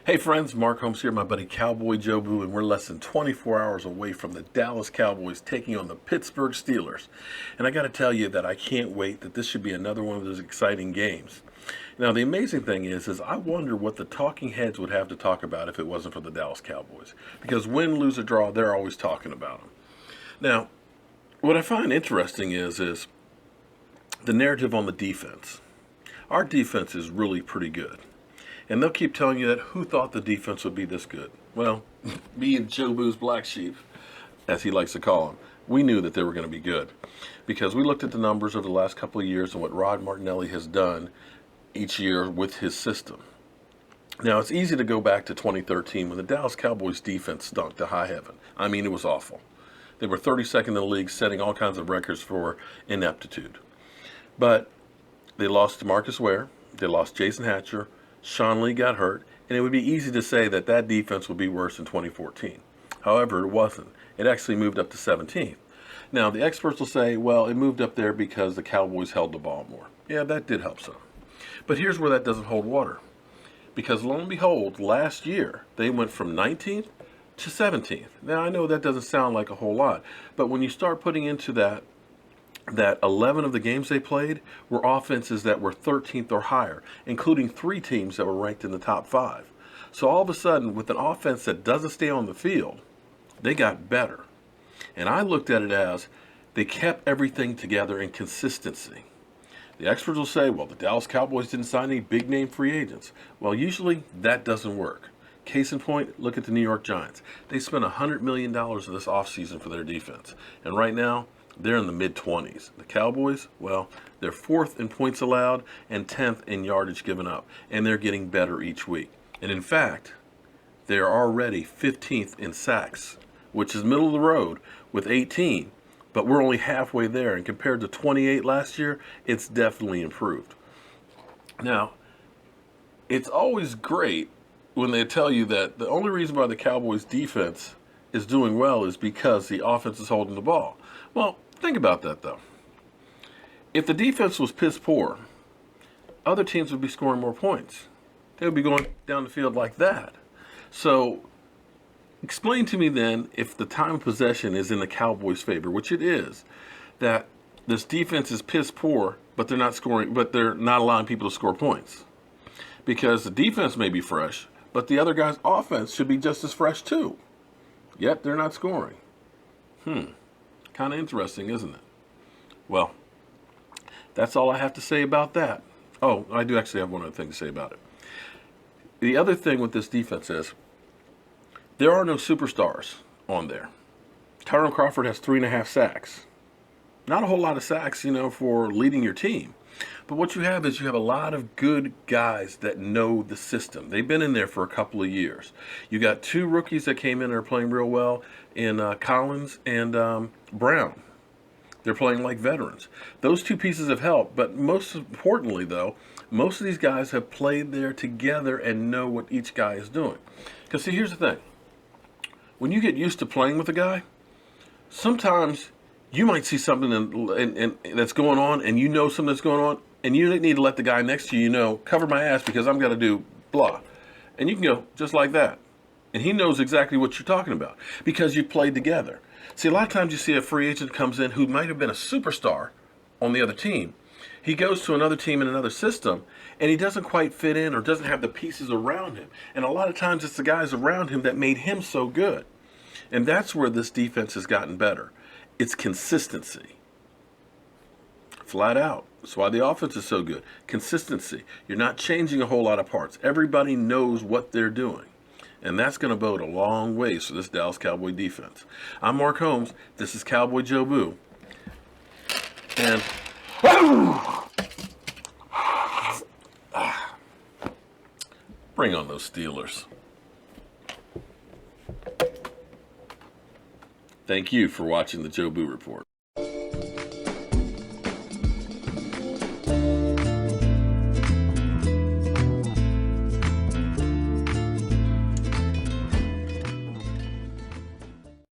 Hey friends, Mark Holmes here, my buddy Cowboy Joe Boo, and we're less than 24 hours away from the Dallas Cowboys taking on the Pittsburgh Steelers. And I got to tell you that I can't wait, that this should be another one of those exciting games. Now, the amazing thing is I wonder what the talking heads would have to talk about if it wasn't for the Dallas Cowboys. Because win, lose, or draw, they're always talking about them. Now, what I find interesting is the narrative on the defense. Our defense is really pretty good. And they'll keep telling you that who thought the defense would be this good? Well, me and Joe Boo's black sheep, as he likes to call them, we knew that they were going to be good. Because we looked at the numbers over the last couple of years and what Rod Martinelli has done each year with his system. Now, it's easy to go back to 2013 when the Dallas Cowboys defense stunk to high heaven. I mean, it was awful. They were 32nd in the league, setting all kinds of records for ineptitude. But they lost to Marcus Ware. They lost Jason Hatcher. Sean Lee got hurt, and it would be easy to say that that defense would be worse in 2014. However, it wasn't. It actually moved up to 17th. Now, the experts will say, well, it moved up there because the Cowboys held the ball more. Yeah, that did help some. But here's where that doesn't hold water. Because lo and behold, last year, they went from 19th to 17th. Now, I know that doesn't sound like a whole lot, but when you start putting into that 11 of the games they played were offenses that were 13th or higher, including 3 teams that were ranked in the top 5. So all of a sudden, with an offense that doesn't stay on the field, they got better. And I looked at it as they kept everything together in consistency. The experts will say, well, the Dallas Cowboys didn't sign any big-name free agents. Well, usually that doesn't work. Case in point, look at the New York Giants. They spent $100 million this offseason for their defense. And right now, they're in the mid-20s. The Cowboys, well, they're 4th in points allowed and 10th in yardage given up. And they're getting better each week. And in fact, they're already 15th in sacks, which is middle of the road with 18. But we're only halfway there. And compared to 28 last year, it's definitely improved. Now, it's always great when they tell you that the only reason why the Cowboys defense is doing well is because the offense is holding the ball. Well, think about that, though. If the defense was piss poor, other teams would be scoring more points. They would be going down the field like that. So explain to me then, if the time of possession is in the Cowboys' favor, which it is, that this defense is piss poor, but they're not scoring, but they're not allowing people to score points. Because the defense may be fresh, but the other guy's offense should be just as fresh too. Yet they're not scoring. Kind of interesting, isn't it? Well, that's all I have to say about that. Oh, I do actually have one other thing to say about it. The other thing with this defense is there are no superstars on there. Tyrone Crawford has 3.5 sacks. Not a whole lot of sacks, for leading your team. But what you have is you have a lot of good guys that know the system. They've been in there for a couple of years. You got 2 rookies that came in and are playing real well in Collins and Brown. They're playing like veterans. Those 2 pieces have helped, but most importantly, though, most of these guys have played there together and know what each guy is doing. Because, see, here's the thing. When you get used to playing with a guy, sometimes you might see something that's going on, and you know something that's going on, and you need to let the guy next to you cover my ass because I'm going to do blah. And you can go just like that. And he knows exactly what you're talking about because you played together. See, a lot of times you see a free agent comes in who might have been a superstar on the other team. He goes to another team in another system, and he doesn't quite fit in or doesn't have the pieces around him. And a lot of times it's the guys around him that made him so good. And that's where this defense has gotten better. It's consistency. Flat out. That's why the offense is so good. Consistency. You're not changing a whole lot of parts. Everybody knows what they're doing. And that's going to bode a long ways for this Dallas Cowboy defense. I'm Mark Holmes. This is Cowboy Joe Boo. And bring on those Steelers. Thank you for watching the Joe Boo Report.